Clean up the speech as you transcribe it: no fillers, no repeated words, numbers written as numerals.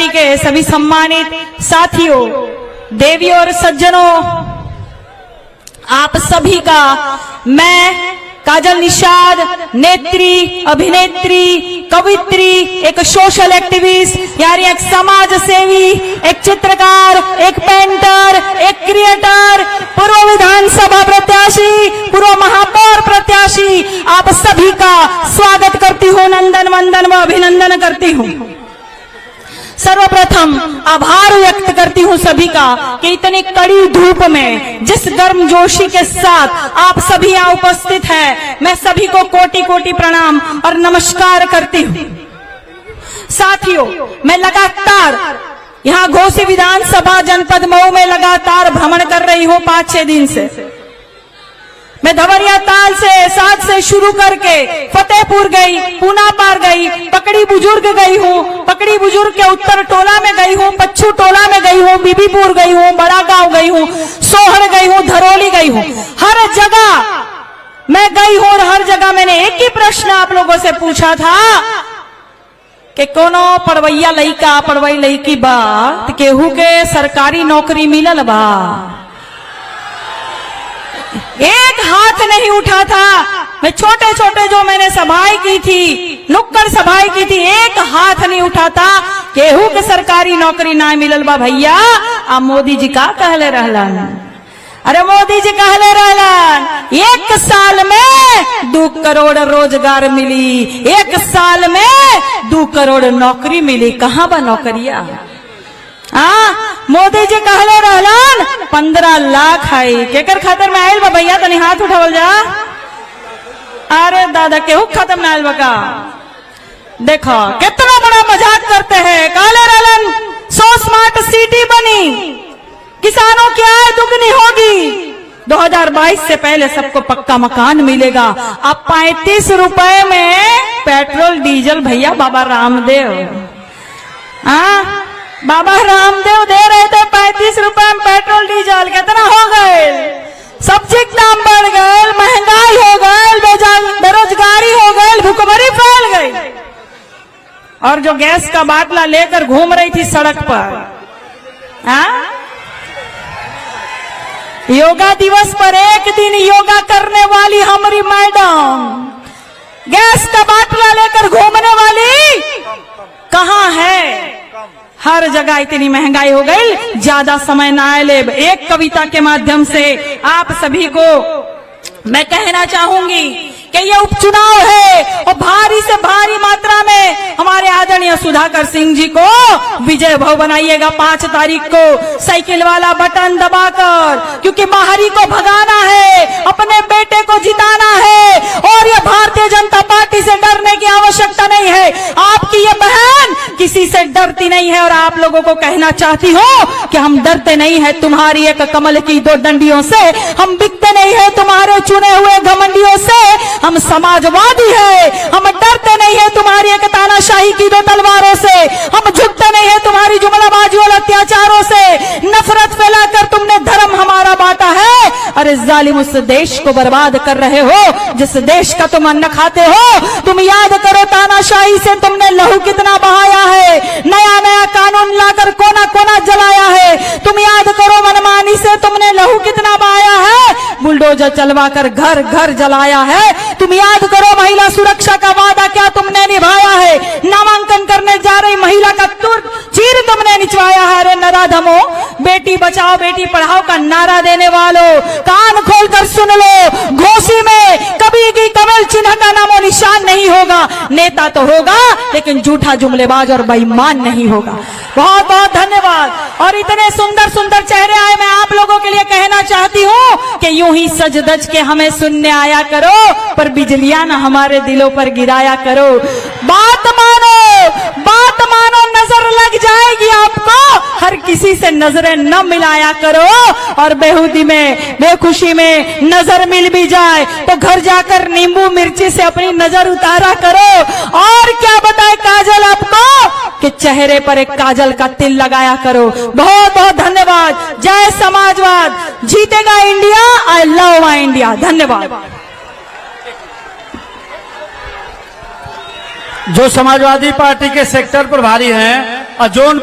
Party के सभी सम्मानित साथियों, देवियों और सज्जनों, आप सभी का मैं काजल निषाद, नेत्री, अभिनेत्री, कवित्री, एक सोशल एक्टिविस्ट यानी एक समाज सेवी, एक चित्रकार, एक पेंटर, एक क्रिएटर, पूर्व विधानसभा प्रत्याशी, पूर्व महापौर प्रत्याशी, आप सभी का स्वागत करती हूँ, नंदन वंदन व अभिनंदन करती हूँ। सर्वप्रथम आभार व्यक्त करती हूँ सभी का कि इतनी कड़ी धूप में जिस गर्मजोशी के साथ आप सभी यहाँ उपस्थित हैं, मैं सभी को कोटि कोटि प्रणाम और नमस्कार करती हूँ। साथियों, मैं लगातार यहाँ घोसी विधानसभा जनपद मऊ में लगातार भ्रमण कर रही हूँ 5-6 दिन से। मैं धवरिया ताल से 7 से शुरू करके फतेहपुर गई, पूना पार गई, पकड़ी बुजुर्ग गई हूँ, पकड़ी बुजुर्ग के उत्तर टोला में गई हूँ, पच्छू टोला में गई हूँ, बीबीपुर गई हूँ, बड़ा गांव गई हूँ, सोहर गई हूँ, धरोली गई हूँ। हर जगह मैं गई हूँ और हर जगह मैंने एक ही प्रश्न आप लोगों से पूछा था कि कोनो पढ़वैया लइका पढ़वई लइकी बा तो केहू के सरकारी नौकरी मिलल बा। एक हाथ नहीं उठा था। मैं छोटे छोटे जो मैंने सभाएं की थी, नुक्कड़ सभाएं की थी, एक हाथ नहीं उठा था केहू के सरकारी नौकरी ना मिलल बा। भैया अब मोदी जी का कहले रहलन, अरे मोदी जी कहले रहलन 1 साल में 2 करोड़ रोजगार मिली, 1 साल में 2 करोड़ नौकरी मिली। कहाँ बा नौकरिया? मोदी जी कहले रहलन 15 लाख है केकर खातिर में आयल बा। भैया तनी हाथ उठावल जा। अरे दादा केहू खत्म ना आयल बा का? देखो कितना बड़ा मजाक करते हैं। कहले रहलन 100 स्मार्ट सिटी बनी, किसानों की आय दुगनी होगी, 2022 से पहले सबको पक्का मकान मिलेगा। अब 35 रुपए में पेट्रोल डीजल भैया बाबा रामदेव, बाबा रामदेव दे रहे थे 35 रुपए में पेट्रोल डीजल। कितना हो गए? सब्जी के दाम बढ़ गए, महंगाई हो गई, बेरोजगारी हो गई, भूखमरी फैल गई। और जो गैस का बाटला लेकर घूम रही थी सड़क पर, योगा दिवस पर एक दिन योगा करने वाली हमारी मैडम गैस का बाटला लेकर घूमने वाली कहाँ है? हर जगह इतनी महंगाई हो गई, ज्यादा समय ना ले। एक कविता के माध्यम से आप सभी को मैं कहना चाहूंगी कि ये उपचुनाव है और भारी से भारी मात्रा में हमारे आदरणीय सुधाकर सिंह जी को विजय भव बनाइएगा 5 तारीख को साइकिल वाला बटन दबाकर, क्योंकि बाहरी को भगाना है, अपने बेटे को जिताना है। और ये भारतीय जनता पार्टी से डरने की आवश्यकता नहीं है। आपकी ये बहन किसी से डरती नहीं है और आप लोगों को कहना चाहती हूँ कि हम डरते नहीं है तुम्हारी एक कमल की 2 डंडियों से, हम बिकते नहीं है तुम्हारे चुने हुए घमंडियों से, हम समाजवादी है। हम डरते नहीं है तुम्हारी एक तानाशाही की 2 तलवारों से, हम झुकते नहीं है तुम्हारी जुमलाबाजी और अत्याचारों से। नफरत फैलाकर तुमने धर्म हमारा बांटा है। अरे जालिम, उस देश को बर्बाद कर रहे हो जिस देश का तुम अन्न खाते हो। तुम याद करो तानाशाही से तुमने लहू कितना बहाया है, नया नया कानून लाकर कोना कोना जलाया है। तुम याद करो मनमानी से तुमने लहू कितना बहाया है, बुलडोजर चलवाकर घर घर जलाया है। तुम याद करो महिला सुरक्षा का वादा क्या तुमने निभाया है। नामांकन करने जा रही महिला का चीर तुमने निचवाया है। अरे नराधमो, बेटी बचाओ बेटी पढ़ाओ का नारा देने वालों, कान खोलकर सुन लो। घोसी में कभी भी कमल चिन्ह का नामो निशान नहीं होगा। नेता तो होगा लेकिन झूठा जुमलेबाज और बेईमान नहीं होगा। बहुत बहुत धन्यवाद। और इतने सुंदर सुंदर चेहरे आए, मैं आप लोगों के लिए कहना चाहती हूँ कि यूं ही सज धज के हमें सुनने आया करो, पर बिजलियां ना हमारे दिलों पर गिराया करो। बात मानो, नजर लग जाएगी आपको, हर किसी से नजरें न मिलाया करो। और बेहूदी में बेखुशी में नजर मिल भी जाए तो घर जाकर नींबू मिर्ची से अपनी नजर उतारा करो। और क्या बताए काजल आपको कि चेहरे पर एक काजल का तिल लगाया करो। बहुत बहुत धन्यवाद। जय समाजवाद, जीतेगा India. I love my India. धन्यवाद। जो समाजवादी पार्टी के सेक्टर प्रभारी हैं, अजोन